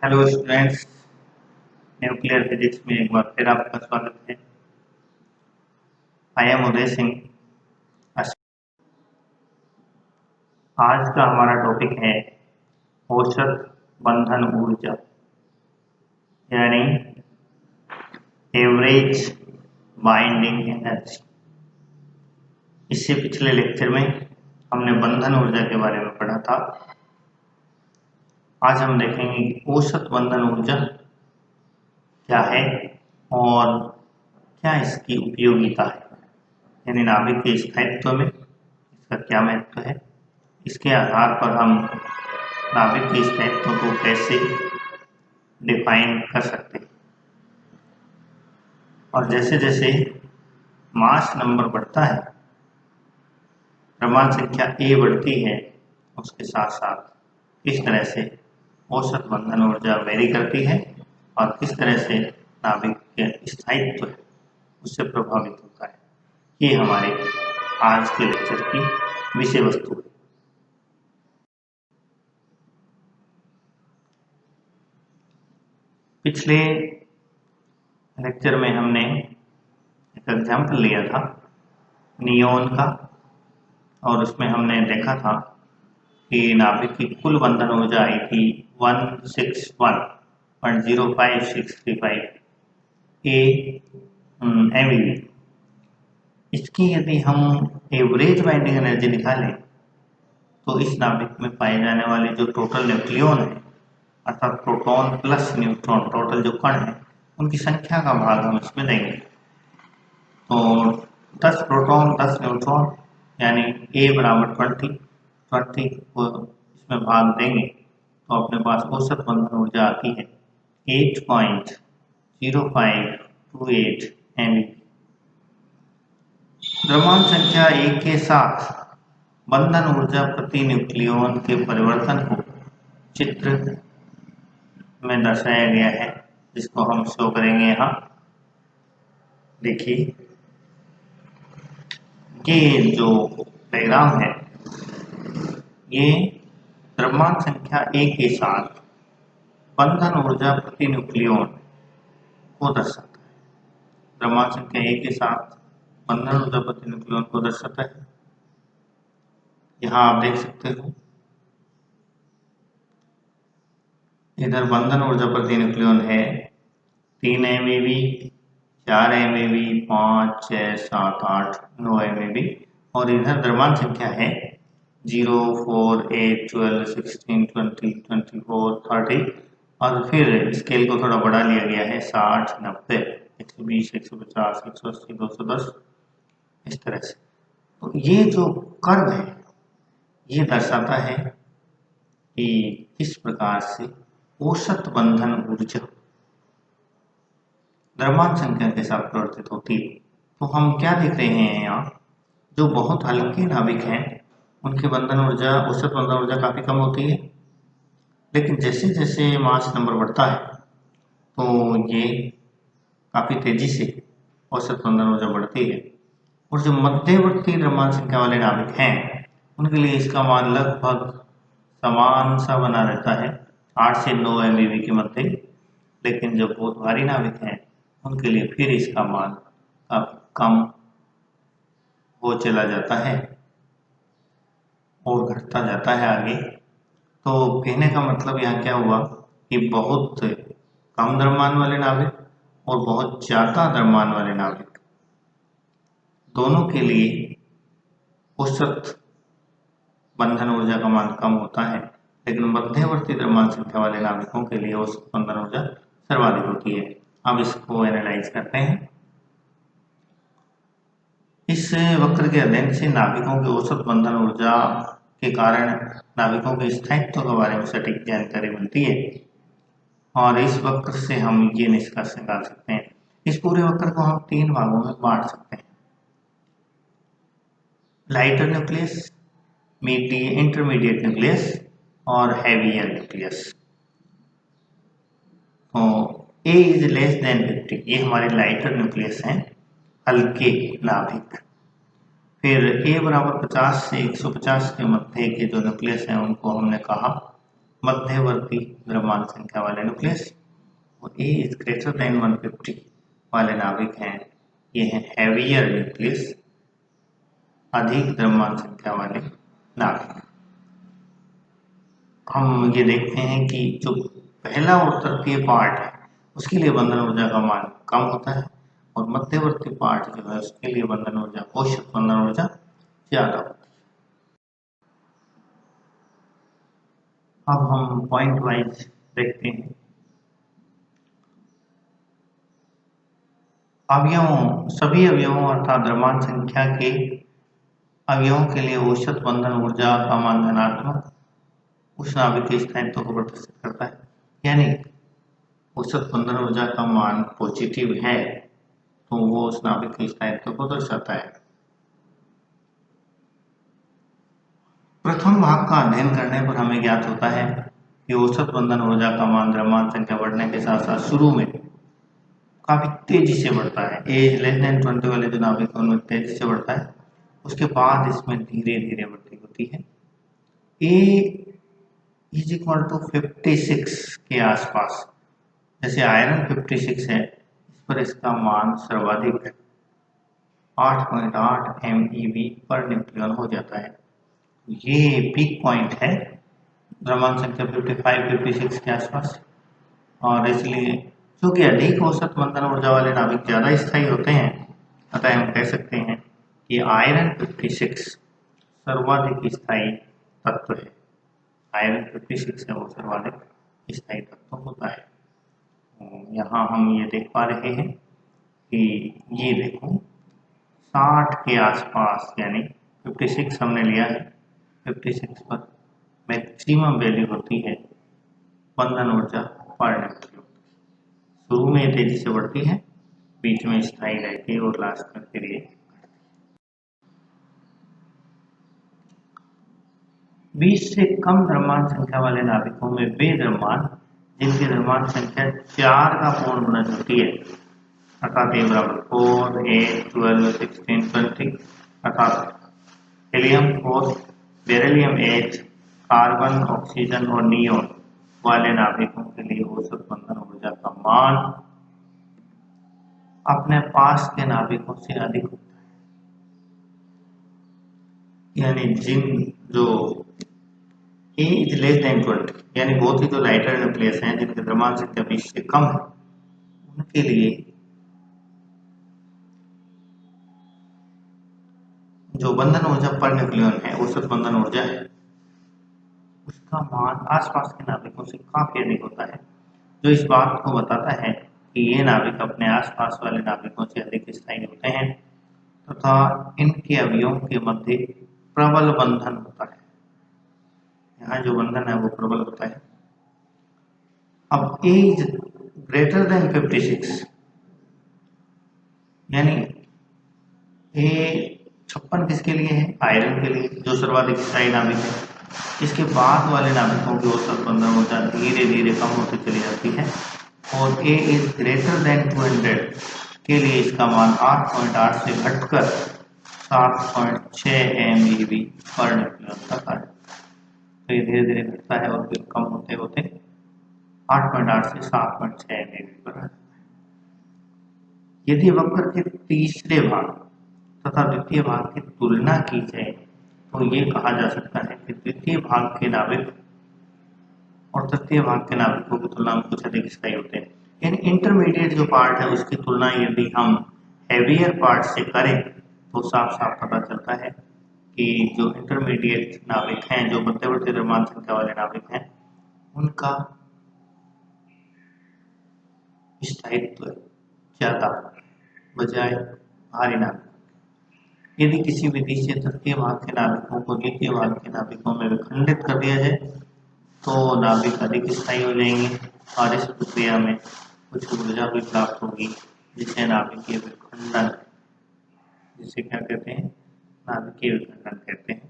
Hello students, nuclear physics में एक बार फिर आपका स्वागत है। I am Uday Singh. आज का हमारा टॉपिक है औसत बंधन ऊर्जा, यानी एवरेज बाइंडिंग एनर्जी। इससे पिछले लेक्चर में हमने बंधन ऊर्जा के बारे में पढ़ा था। आज हम देखेंगे कि औसत बंधन ऊर्जा क्या है और क्या इसकी उपयोगिता है, यानी नाभिक के स्थायित्व में इसका क्या महत्व है। इसके आधार पर हम नाभिक के स्थायित्व को कैसे डिफाइन कर सकते हैं, और जैसे जैसे मास नंबर बढ़ता है, द्रव्यमान संख्या ए बढ़ती है, उसके साथ साथ किस तरह से औसत बंधन ऊर्जा वेरी करती है और किस तरह से नाभिक के स्थायित्व है उससे प्रभावित होता है। ये हमारे आज के लेक्चर की विषय वस्तु है। पिछले लेक्चर में हमने एक एग्जाम्पल लिया था नियोन का, और उसमें हमने देखा था कि नाभिक की कुल बंधन ऊर्जा आई थी 161.05635 MeV। इसकी यदि हम एवरेज बाइंडिंग एनर्जी निकालें तो इस नाभिक में पाए जाने वाले जो टोटल न्यूक्लियन है, अर्थात प्रोटॉन प्लस न्यूट्रॉन, टोटल जो कण है उनकी संख्या का भाग हम इसमें देंगे। तो 10 प्रोटॉन 10 न्यूट्रॉन यानी A बराबर 20 को इसमें भाग देंगे तो अपने पास औसत बंधन ऊर्जा आती है 8.0528 MeV। द्रव्यमान संख्या 1 के साथ बंधन ऊर्जा प्रति न्यूक्लियन के परिवर्तन को चित्र में दर्शाया गया है, जिसको हम शो करेंगे यहाँ। देखिए, ये जो डायग्राम है ये द्रव्यमान संख्या A के साथ बंधन ऊर्जा प्रति न्यूक्लियन को दर्शाता है। द्रव्यमान संख्या A के साथ बंधन ऊर्जा प्रति न्यूक्लियन को दर्शाता है। यहाँ आप देख सकते हो, इधर बंधन ऊर्जा प्रति न्यूक्लियन है 3 MeV, 4 MeV, 5, 6, 7, 8, 9 MeV, और इधर द्रव्यमान संख्या है 0, 4, 8, 12, 16, 20, 24, 30, और फिर स्केल को थोड़ा बढ़ा लिया गया है 60, 90, 120, 150, 180, 210, इस तरह से। तो ये जो कर्व है ये दर्शाता है कि किस प्रकार से औसत बंधन ऊर्जा द्रव्यमान संख्या के साथ प्रवर्तित होती है। तो हम क्या देख रहे हैं यहाँ, जो बहुत हल्के नाभिक हैं उनकी बंधन ऊर्जा, औसत बंधन ऊर्जा काफी कम होती है, लेकिन जैसे जैसे मास नंबर बढ़ता है तो ये काफी तेजी से औसत बंधन ऊर्जा बढ़ती है। और जो मध्यवर्ती द्रव्यमान संख्या वाले नाभिक हैं उनके लिए इसका मान लगभग समान सा बना रहता है 8 से 9 MeV के मध्य, लेकिन जो बहुत भारी नाभिक हैं उनके लिए फिर इसका मान काफी कम हो चला जाता है और घटता जाता है आगे। तो कहने का मतलब यहाँ क्या हुआ कि बहुत कम द्रव्यमान वाले नाभिक और बहुत ज्यादा द्रव्यमान वाले नाभिक दोनों के लिए औसत बंधन ऊर्जा का मान कम होता है, लेकिन मध्यवर्ती द्रव्यमान संख्या वाले नाभिकों के लिए औसत बंधन ऊर्जा सर्वाधिक होती है। अब इसको एनालाइज करते हैं। इस वक्र के अध्ययन से नाभिकों की औसत बंधन ऊर्जा के कारण नाभिकों के स्थायित्व के बारे में सटीक जानकारी मिलती है, और इस वक्र से हम ये निष्कर्ष निकाल सकते हैं। इस पूरे वक्र को हम 3 भागों में बांट सकते हैं: लाइटर न्यूक्लियस, इंटरमीडिएट न्यूक्लियस और हैवियर न्यूक्लियस। तो A इज लेस देन 50, ये हमारे लाइटर न्यूक्लियस हैं, हल्के नाभिक। फिर A बराबर 50 से 150 के मध्य के जो न्यूक्लियस हैं उनको हमने कहा मध्यवर्ती द्रव्यमान संख्या वाले न्यूक्लियस, और ए इज ग्रेटर देन 150 वाले नाभिक हैं, ये हैं हैवियर न्यूक्लियस, अधिक द्रव्यमान संख्या वाले नाभिक। हम ये देखते हैं कि जो पहला और तृतीय पार्ट है उसके लिए बंधन ऊर्जा का मान कम होता है, और मध्यवर्ती पार्ट जो है उसके लिए बंधन ऊर्जा, औसत बंधन ऊर्जा ज्यादा होती है। अब हम पॉइंट वाइज देखते हैं। अवयवों, सभी अवयवों अर्थात द्रव्यमान संख्या के अवयवों के लिए औसत बंधन ऊर्जा का मान धनात्मक उस नाभिक के स्थायित्व को प्रदर्शित करता है, यानी औसत बंधन ऊर्जा का मान पॉजिटिव है तो वो उस नाभिक के स्थायित्व को दर्शाता है। प्रथम भाग का अध्ययन करने पर हमें ज्ञात होता है कि औसत बंधन ऊर्जा का मान द्रव्यमान संख्या बढ़ने के साथ साथ शुरू में काफी तेजी से बढ़ता है। एज लेस देन 20 वाले जो नाभिक है उनमें तेजी से बढ़ता है, उसके बाद इसमें धीरे धीरे वृद्धि होती है। ए इज इक्वल टू 56 के आसपास, जैसे आयरन 56 है, इस पर इसका मान सर्वाधिक है, 8.8 MeV पर न्यूक्लियन हो जाता है। ये पीक पॉइंट है द्रव्यमान संख्या 55-56 के आसपास, और इसलिए क्योंकि अधिक औसत बंधन ऊर्जा वाले नाभिक ज्यादा स्थायी होते हैं, अतः हम कह सकते हैं कि आयरन 56 सर्वाधिक स्थायी तत्व है। आयरन 56 है वो सर्वाधिक स्थायी तत्व होता है। यहाँ हम ये देख पा रहे हैं कि ये देखो 60 के आसपास, यानी 56 हमने लिया है, 56 पर मैक्सिमम वैल्यू होती है बंधन ऊर्जा पर न्यूक्लियन। शुरू में तेजी से बढ़ती है, बीच में स्थायी रहती है, और लास्ट में फिर ये 20 से कम द्रव्यमान संख्या वाले नाभिकों में वे द्रव्यमान जिनकी द्रव्यमान संख्या 4 का पूर्ण गुणज होती है, अर्थात ए बराबर 4, 8, 12, 16, 20, अर्थात हीलियम 4, बेरिलियम 8, कार्बन, ऑक्सीजन और नियोन वाले नाभिकों के लिए औसत बंधन ऊर्जा का मान अपने पास के नाभिकों से अधिक होता है, यानी जिन जो ए इज लेस देन 20, यानी बहुत ही जो लाइटर न्यूक्लियस हैं जिनके द्रव्यमान संख्या 20 से कम है, उनके लिए जो बंधन ऊर्जा पर न्यूक्लियन है, औसत बंधन ऊर्जा है, उसका मान आसपास के नाभिकों से काफी अधिक होता है, जो इस बात को बताता है कि ये नाभिक अपने आसपास वाले नाभिकों से अधिक स्थायी होते हैं तथा इनके अवयवों के मध्य प्रबल बंधन होता है। यहाँ जो बंधन है वो प्रबल होता है। अब एज ग्रेटर देन 56, यानी ए 56 किसके लिए है? आयरन के लिए, जो सर्वाधिक स्थायी नाभिक है। इसके बाद वाले नाभिकों की औसत बंधन ऊर्जा धीरे धीरे कम होती चली जाती है, और ए इज ग्रेटर देन 200 के लिए इसका मान 8.8 से घटकर 7.6 MeV पर न्यूक्लियन तक आ जाता है। तो ये धीरे धीरे घटता है और फिर कम होते होते 8.8 से 7.6 MeV पर आ जाता है। यदि वक्र के तीसरे भाग तथा द्वितीय भाग की तुलना की जाए तो ये कहा जा सकता है कि द्वितीय भाग के नाभिक और तृतीय भाग के नाभिकों की तुलना में कुछ अधिक स्थायी होते हैं। यानी इंटरमीडिएट जो पार्ट है उसकी तुलना यदि हम हैवियर पार्ट से करें तो साफ साफ पता चलता है कि जो इंटरमीडिएट नाभिक हैं, जो मध्यवर्ती द्रव्यमान संख्या वाले नाभिक हैं, उनका स्थायित्व ज्यादा बजाय भारी नाभिक। यदि किसी विधि से तृतीय भाग के नाभिकों को द्वितीय भाग के नाभिकों में विखंडित कर दिया जाए तो नाभिक अधिक स्थायी हो जाएंगे, और इस प्रक्रिया में कुछ ऊर्जा भी प्राप्त होगी जिसे नाभिकीय विखंडन, जिसे क्या कहते हैं? नाभिकीय विखंडन कहते हैं।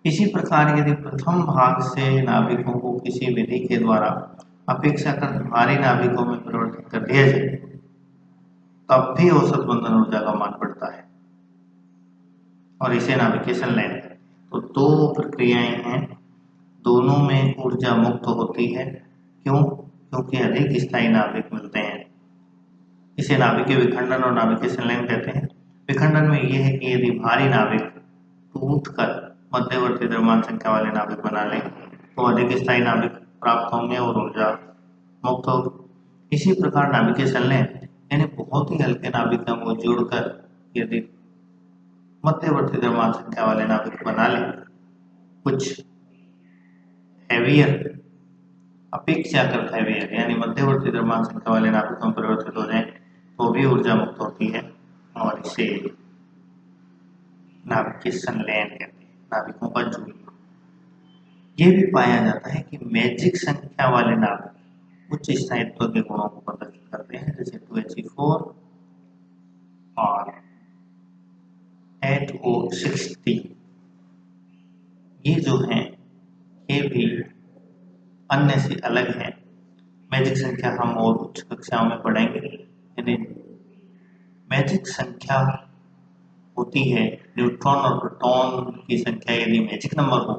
इसी प्रकार यदि प्रथम भाग से नाभिकों को किसी विधि के द्वारा अपेक्षाकृत भारी नाभिकों में परिवर्तित कर दिया जाए तब भी औसत बंधन ऊर्जा का मान बढ़ता है, और इसे नाभिकीय संलयन है। तो दो प्रक्रियाएं हैं दोनों में ऊर्जा मुक्त होती है। क्यों? क्योंकि अधिक स्थायी नाभिक मिलते हैं। इसे नाभिकीय विखंडन और नाभिकीय संलयन कहते हैं। विखंडन में यह है कि यदि भारी नाभिक टूटकर मध्यवर्ती द्रव्यमान संख्या वाले नाभिक बना लें तो अधिक स्थायी नाभिक प्राप्त होंगे और ऊर्जा मुक्त होगी। इसी प्रकार नाभिकीय संलयन यानी बहुत ही हल्के नाभिकों को जोड़कर यदि मध्यवर्ती द्रव्यमान संख्या वाले नाभिक बना लें, कुछ हैवियर अपेक्षाकृत हैवियर यानी मध्यवर्ती द्रव्यमान संख्या वाले नाभिकों में परिवर्तित हो जाए तो भी ऊर्जा मुक्त होती है और इसे नाभिकीय संलयन कहते हैं, नाभिकों का जुड़ना। यह भी पाया जाता है कि मैजिक संख्या वाले नाभिक उच्च स्थायित्व के गुणों को प्रदर्शित करते हैं, जैसे 2He4 और HO60। ये जो हैं ये भी अन्य से अलग है। मैजिक संख्या हम और उच्च कक्षाओं में पढ़ेंगे। यानी मैजिक संख्या होती है न्यूट्रॉन और प्रोटॉन की संख्या यदि मैजिक नंबर हो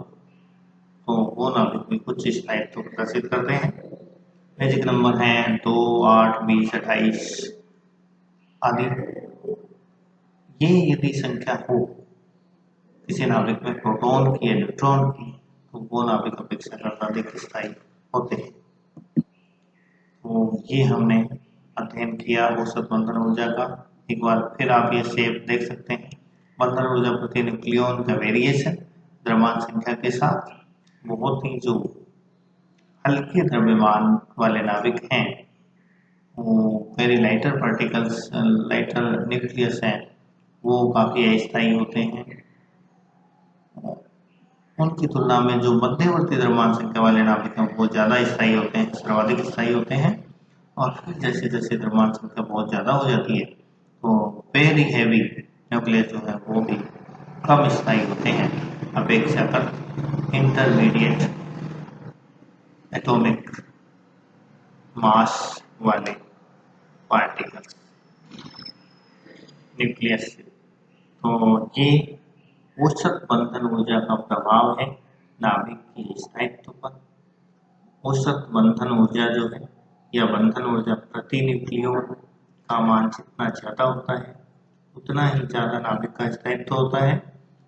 तो वो नाभिक भी कुछ स्थायित्व प्रदर्शित करते हैं। मैजिक नंबर हैं 2, 8, 20, 28 आदि। ये यदि संख्या हो किसी नाभिक में प्रोटॉन की या न्यूट्रॉन की तो वो नाभिक अपेक्षाकृत अधिक स्थायी होते हैं। तो ये हमने अध्ययन किया औसत बंधन ऊर्जा का। एक बार फिर आप ये शेप देख सकते हैं। बंधन ऊर्जा प्रति न्यूक्लियन का वेरिएशन द्रव्यमान संख्या के साथ। बहुत ही जो हल्के द्रव्यमान वाले नाभिक हैं वो very lighter particles, lighter nucleus हैं, वो काफ़ी अस्थायी होते हैं। उनकी तुलना में जो मध्यवर्ती द्रव्यमान संख्या वाले नाभिक हैं वो ज़्यादा स्थायी होते हैं, सर्वाधिक स्थायी होते हैं। और फिर जैसे जैसे द्रव्यमान संख्या बहुत ज़्यादा हो जाती है तो वेरी हैवी न्यूक्लियस जो है वो भी कम स्थायी होते हैं अपेक्षाकृत इंटरमीडिएट एटॉमिक मास वाले पार्टिकल्स न्यूक्लियस से। तो ये औसत बंधन ऊर्जा का प्रभाव है नाभिक की स्थायित्व पर। औसत बंधन ऊर्जा जो है या बंधन ऊर्जा प्रति न्यूक्लियन का मान जितना ज़्यादा होता है उतना ही ज़्यादा नाभिक का स्थायित्व होता है।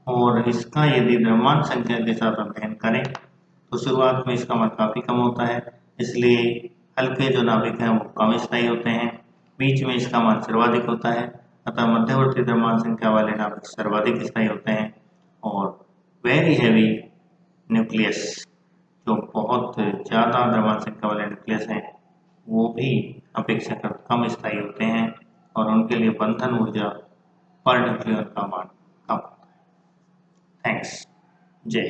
और इसका यदि द्रव्यमान संख्या के साथ अध्ययन करें तो शुरुआत में इसका मान काफ़ी कम होता है, इसलिए हल्के जो नाभिक हैं वो कम स्थायी होते हैं। बीच में इसका मान सर्वाधिक होता है, अतः मध्यवर्ती द्रव्यमान संख्या वाले नाभिक सर्वाधिक स्थायी होते हैं। और वेरी हैवी न्यूक्लियस जो बहुत ज़्यादा द्रव्यमान संख्या वाले न्यूक्लियस हैं वो भी अपेक्षाकृत कम स्थायी होते हैं और उनके लिए बंधन ऊर्जा पर न्यूक्लियन का मान कम होता है। थैंक्स। जय